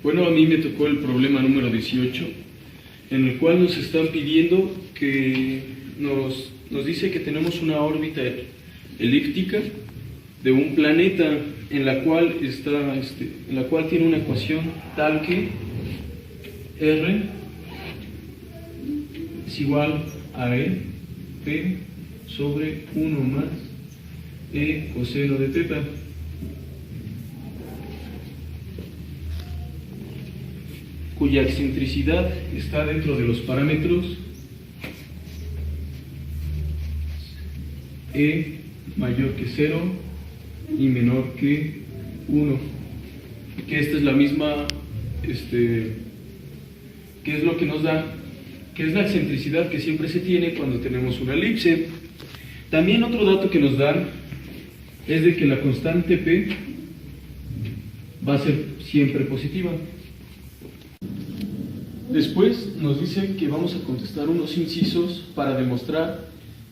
Bueno, a mí me tocó el problema número 18, en el cual nos están pidiendo que nos dice que tenemos una órbita elíptica de un planeta en la cual tiene una ecuación tal que R es igual a E P sobre 1 más E coseno de teta. Cuya excentricidad está dentro de los parámetros E mayor que 0 y menor que 1. Que esta es la misma, que es lo que nos da, que es la excentricidad que siempre se tiene cuando tenemos una elipse. También otro dato que nos dan es de que la constante P va a ser siempre positiva. Después nos dice que vamos a contestar unos incisos para demostrar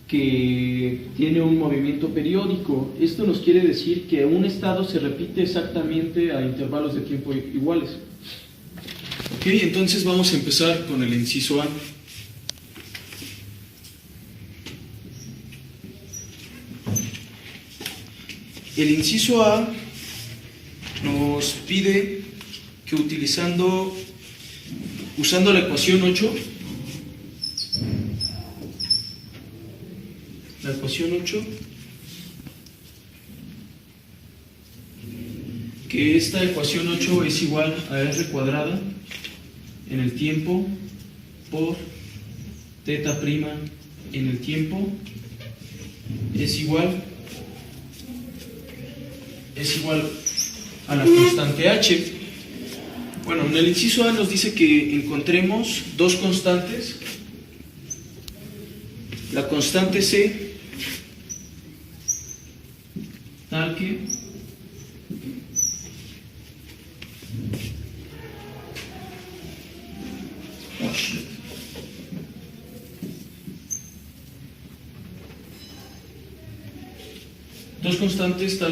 que tiene un movimiento periódico. Esto nos quiere decir que un estado se repite exactamente a intervalos de tiempo iguales. Ok, entonces vamos a empezar con el inciso A. El inciso A nos pide que usando la ecuación 8, que esta ecuación 8 es igual a R cuadrada en el tiempo por teta prima en el tiempo es igual a la constante H. Bueno, en el inciso A nos dice que encontremos dos constantes. La constante C, tal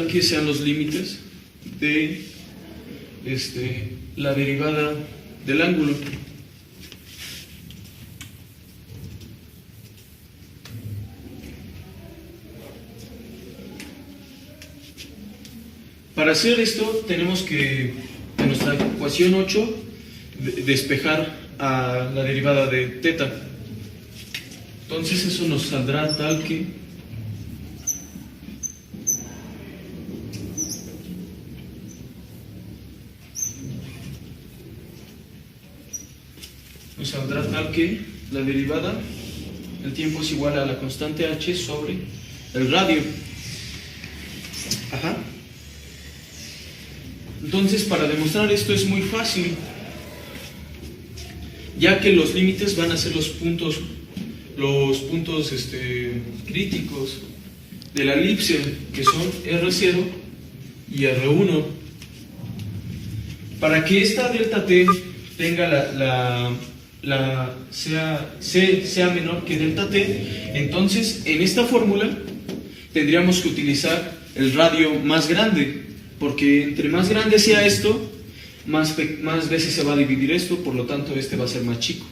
que sean los límites de la derivada del ángulo. Para hacer esto tenemos que en nuestra ecuación 8 despejar a la derivada de teta. Entonces eso nos saldrá tal que la derivada del tiempo es igual a la constante H sobre el radio. Ajá. Entonces, para demostrar esto es muy fácil, ya que los límites van a ser los puntos críticos de la elipse, que son R0 y R1. Para que esta delta T tenga sea menor que delta T, entonces en esta fórmula tendríamos que utilizar el radio más grande, porque entre más grande sea esto, más veces se va a dividir esto, por lo tanto este va a ser más chico.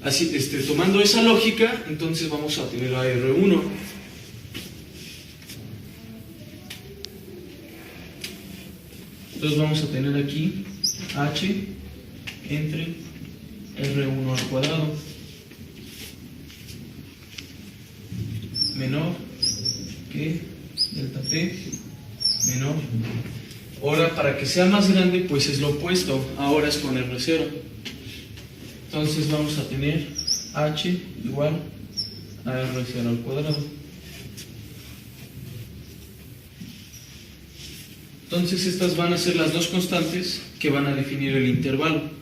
Así, tomando esa lógica, entonces vamos a tener a R1. Entonces vamos a tener aquí H entre R1 al cuadrado menor que delta T menor. Ahora, para que sea más grande, pues es lo opuesto, ahora es con R0. Entonces vamos a tener H igual a R0 al cuadrado. Entonces estas van a ser las dos constantes que van a definir el intervalo.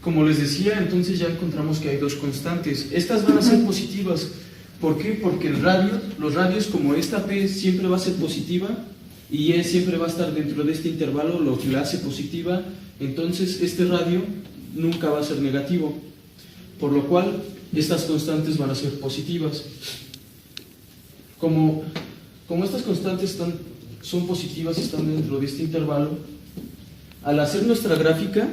Como les decía, entonces ya encontramos que hay dos constantes. Estas van a ser positivas. ¿Por qué? Porque los radios, como esta P siempre va a ser positiva y E siempre va a estar dentro de este intervalo, lo que la hace positiva, entonces este radio nunca va a ser negativo. Por lo cual, estas constantes van a ser positivas. Como estas constantes están son positivas y están dentro de este intervalo, al hacer nuestra gráfica,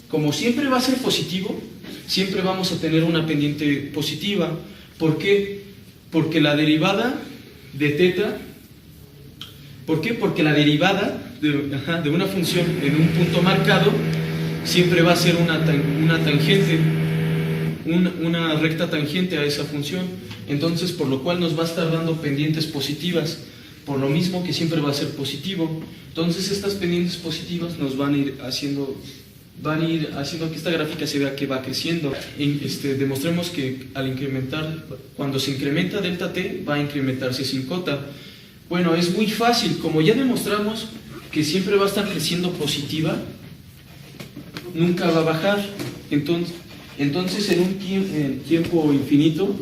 como siempre va a ser positivo, siempre vamos a tener una pendiente positiva. ¿Por qué? Porque la derivada de teta, ¿por qué? Porque la derivada de una función en un punto marcado siempre va a ser una tangente, una recta tangente a esa función. Entonces, por lo cual nos va a estar dando pendientes positivas, por lo mismo que siempre va a ser positivo. Entonces, estas pendientes positivas nos van a ir haciendo que esta gráfica se vea que va creciendo. Demostremos que al incrementar, cuando se incrementa delta t, va a incrementarse sin cota. Bueno, es muy fácil, como ya demostramos que siempre va a estar creciendo positiva, nunca va a bajar. Entonces en un tiempo infinito,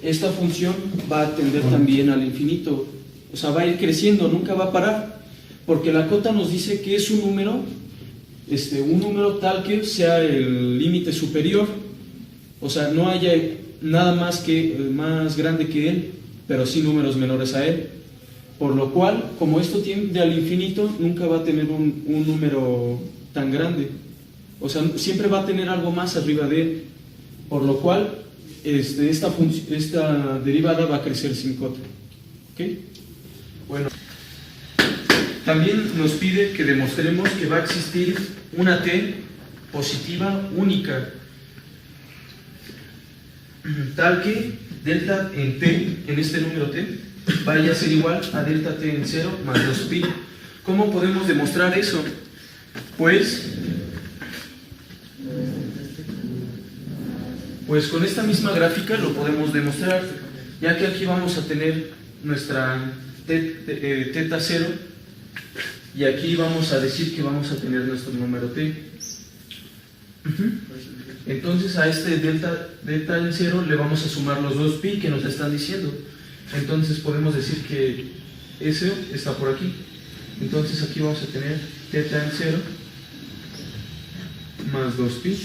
esta función va a tender también al infinito, o sea, va a ir creciendo, nunca va a parar, porque la cota nos dice que es un número tal que sea el límite superior, o sea, no haya nada más grande que él, pero sí números menores a él. Por lo cual, como esto tiende al infinito, nunca va a tener un número tan grande. O sea, siempre va a tener algo más arriba de él. Por lo cual, esta derivada va a crecer sin cota. ¿Ok? Bueno. También nos pide que demostremos que va a existir una t positiva única, tal que delta en t, en este número t, vaya a ser igual a delta t en 0 más 2pi. ¿Cómo podemos demostrar eso? Pues con esta misma gráfica lo podemos demostrar, ya que aquí vamos a tener nuestra teta 0 y aquí vamos a decir que vamos a tener nuestro número t. Entonces a este delta en 0 le vamos a sumar los 2pi que nos están diciendo. Entonces podemos decir que eso está por aquí. Entonces aquí vamos a tener teta en 0 más 2pi.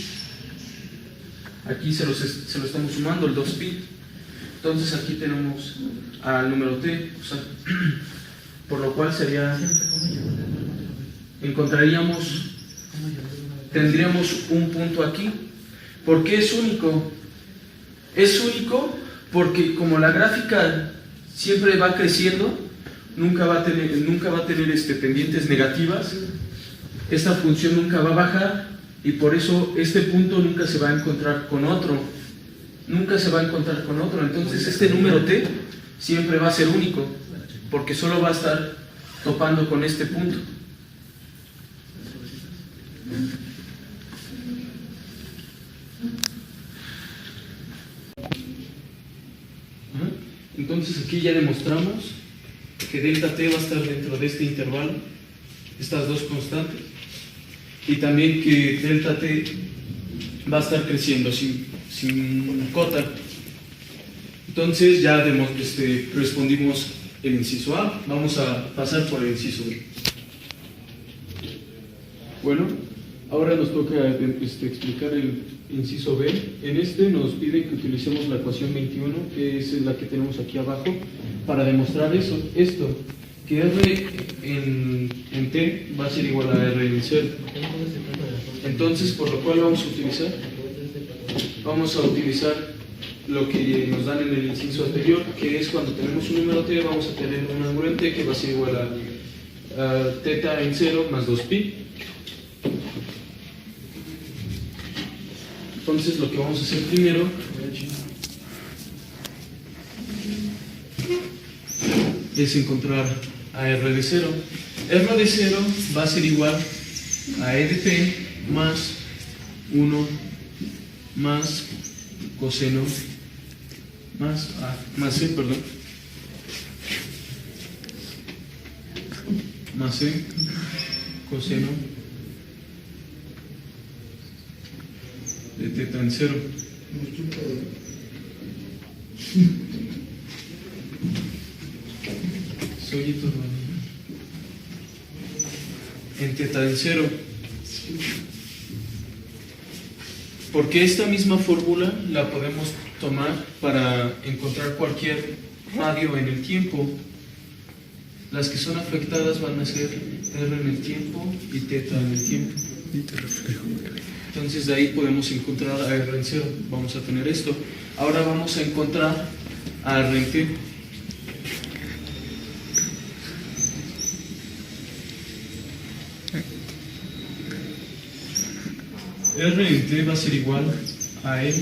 Aquí se lo estamos sumando el 2pi. Entonces aquí tenemos al número t, o sea, por lo cual tendríamos un punto aquí. ¿Por qué es único? Es único porque como la gráfica siempre va creciendo, nunca va a tener pendientes negativas, esta función nunca va a bajar y por eso este punto nunca se va a encontrar con otro. Entonces este número t siempre va a ser único porque solo va a estar topando con este punto. Entonces aquí ya demostramos que delta t va a estar dentro de este intervalo, estas dos constantes, y también que delta t va a estar creciendo sin cota. Entonces ya respondimos el inciso A. Vamos a pasar por el inciso B. Bueno, ahora nos toca explicar el inciso B. En nos pide que utilicemos la ecuación 21, que es la que tenemos aquí abajo, para demostrar esto, que R en T va a ser igual a R en 0. Entonces, por lo cual vamos a utilizar lo que nos dan en el inciso anterior, que es cuando tenemos un número T, vamos a tener un ángulo en T que va a ser igual a teta en 0 más 2pi. Entonces lo que vamos a hacer primero es encontrar a R de 0. R de 0 va a ser igual a E de T más 1 más coseno más C, perdón, más C coseno de teta en 0. Soy todo en teta en 0. Porque esta misma fórmula la podemos tomar para encontrar cualquier radio en el tiempo. Las que son afectadas van a ser R en el tiempo y teta en el tiempo. Entonces de ahí podemos encontrar a R en 0. Vamos a tener esto. Ahora vamos a encontrar a R en t. R en t va a ser igual a E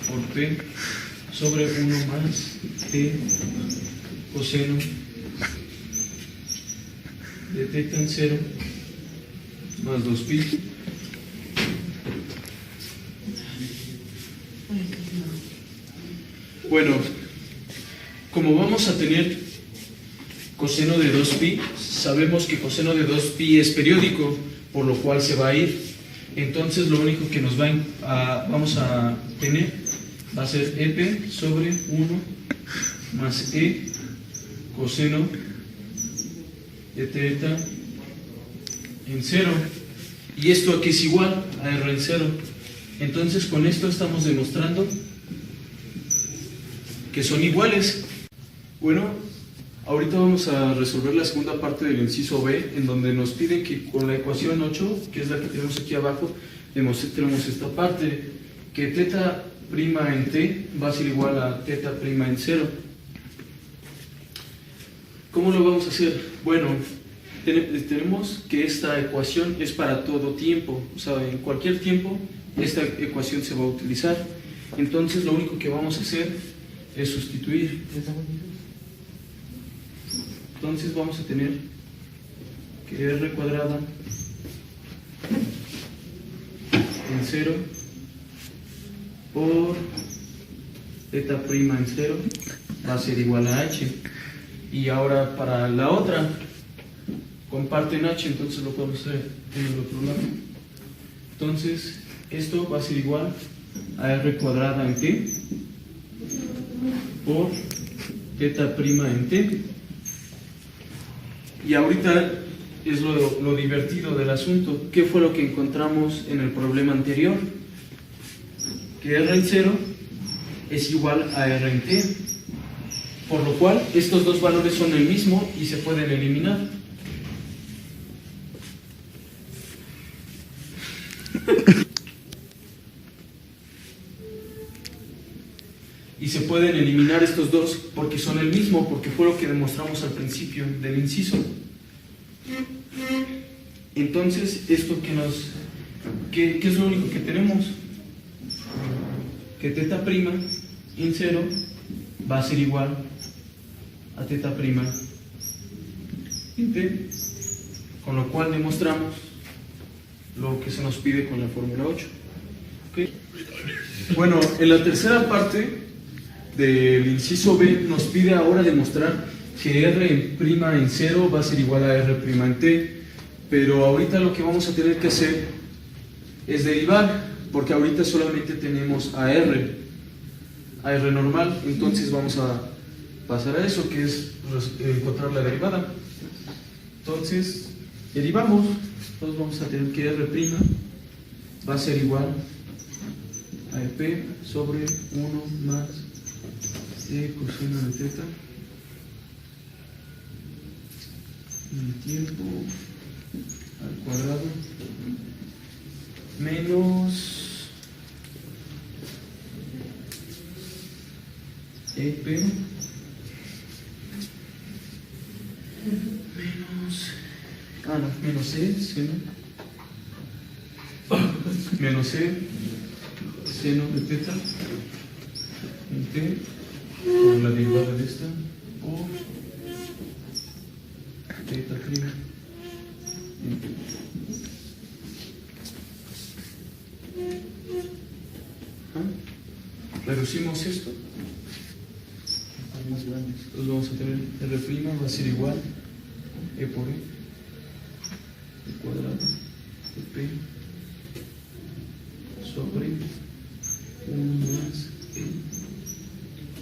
por P sobre 1 más T coseno de teta en 0 más 2pi. Bueno, como vamos a tener coseno de 2pi, sabemos que coseno de 2pi es periódico, por lo cual se va a ir. Entonces lo único que nos vamos a tener va a ser EP sobre 1 más E coseno de teta en 0. Y esto aquí es igual a R en 0. Entonces con esto estamos demostrando que son iguales. Bueno, ahorita vamos a resolver la segunda parte del inciso B, en donde nos piden que con la ecuación 8, que es la que tenemos aquí abajo, demostremos esta parte, que teta prima en t va a ser igual a teta prima en 0. ¿Cómo lo vamos a hacer? Bueno, tenemos que esta ecuación es para todo tiempo, o sea, en cualquier tiempo esta ecuación se va a utilizar. Entonces lo único que vamos a hacer es sustituir. Entonces vamos a tener que r cuadrada en 0 por teta prima en 0 va a ser igual a h. Y ahora para la otra comparten h, entonces lo podemos hacer en el otro lado. Entonces esto va a ser igual a r cuadrada en t por teta prima en t. Y ahorita es lo divertido del asunto. ¿Qué fue lo que encontramos en el problema anterior? Que r en 0 es igual a r en t, por lo cual estos dos valores son el mismo y se pueden eliminar. Y se pueden eliminar estos dos porque son el mismo, porque fue lo que demostramos al principio del inciso. Entonces, ¿esto qué es lo único que tenemos? Que teta prima en 0 va a ser igual a teta prima en t, con lo cual demostramos lo que se nos pide con la fórmula 8. ¿Okay? Bueno, en la tercera parte del inciso B nos pide ahora demostrar que r' en 0 va a ser igual a r' en t, pero ahorita lo que vamos a tener que hacer es derivar, porque ahorita solamente tenemos a r normal, entonces vamos a pasar a eso, que es encontrar la derivada. Entonces, derivamos, entonces vamos a tener que r' va a ser igual a EP sobre 1 más E coseno de teta en el tiempo al cuadrado menos EP menos E seno menos E seno de teta en T por la derivada de esta por teta prima en T. Reducimos esto más grandes, entonces vamos a tener r' va a ser igual E por E el cuadrado de P sobre 1 más E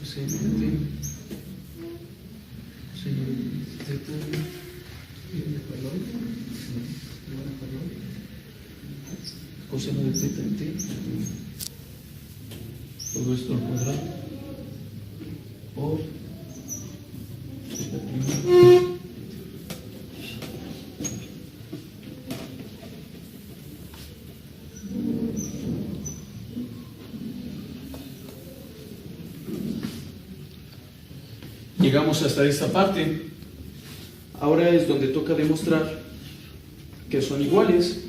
coseno de T coseno de teta coseno de teta en T, todo esto al cuadrado por teta prima llegamos hasta esta parte. Ahora es donde toca demostrar que son iguales.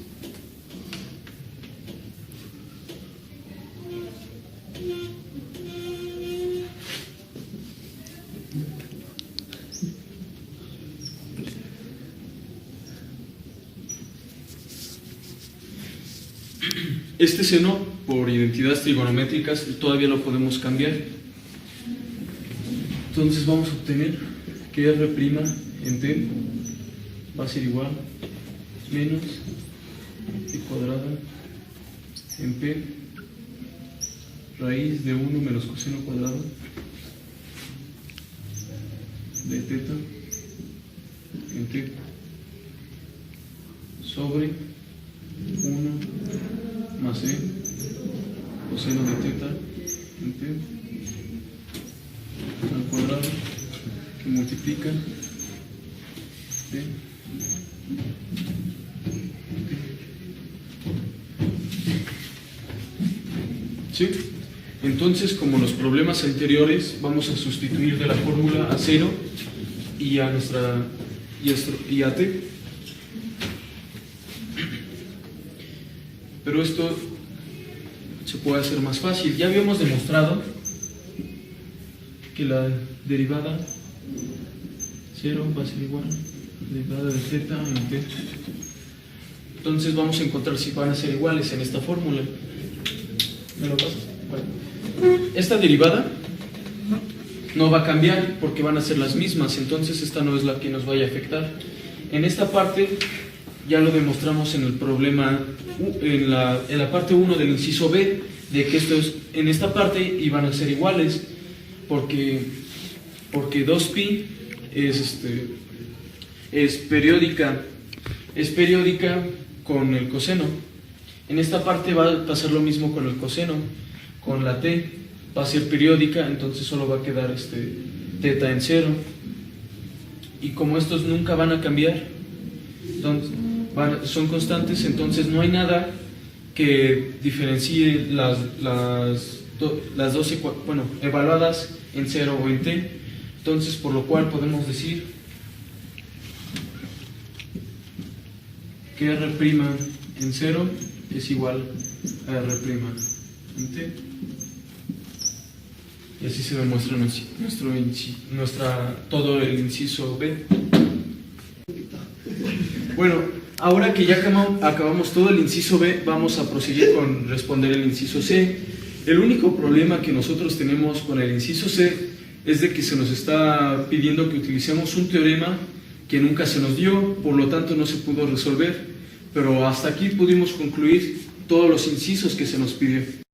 Este seno, por identidades trigonométricas, todavía lo podemos cambiar. Entonces vamos a obtener que R' en T va a ser igual menos T cuadrada en P raíz de 1 menos coseno cuadrado de teta en T sobre 1 más E coseno de teta en T al cuadrado que multiplica T. ¿Sí? Entonces, como los problemas anteriores, vamos a sustituir de la fórmula a 0 y a T. Pero esto se puede hacer más fácil. Ya habíamos demostrado que la derivada 0 va a ser igual a la derivada de θ en T. Entonces vamos a encontrar si van a ser iguales en esta fórmula. ¿Me lo pasas? Bueno. Esta derivada no va a cambiar porque van a ser las mismas, entonces esta no es la que nos vaya a afectar. En esta parte ya lo demostramos en el problema, en la parte 1 del inciso B, de que esto es, en esta parte iban a ser iguales, porque 2pi es periódica con el coseno. En esta parte va a pasar lo mismo con el coseno, con la t va a ser periódica, entonces solo va a quedar teta en 0. Y como estos nunca van a cambiar, entonces, son constantes, entonces no hay nada que diferencie las dos evaluadas en 0 o en t. Entonces, por lo cual podemos decir que R' en 0 es igual a R' en t. Y así se demuestra todo el inciso B. Bueno, ahora que ya acabamos todo el inciso B, vamos a proseguir con responder el inciso C. El único problema que nosotros tenemos con el inciso C es de que se nos está pidiendo que utilicemos un teorema que nunca se nos dio, por lo tanto no se pudo resolver, pero hasta aquí pudimos concluir todos los incisos que se nos pidió.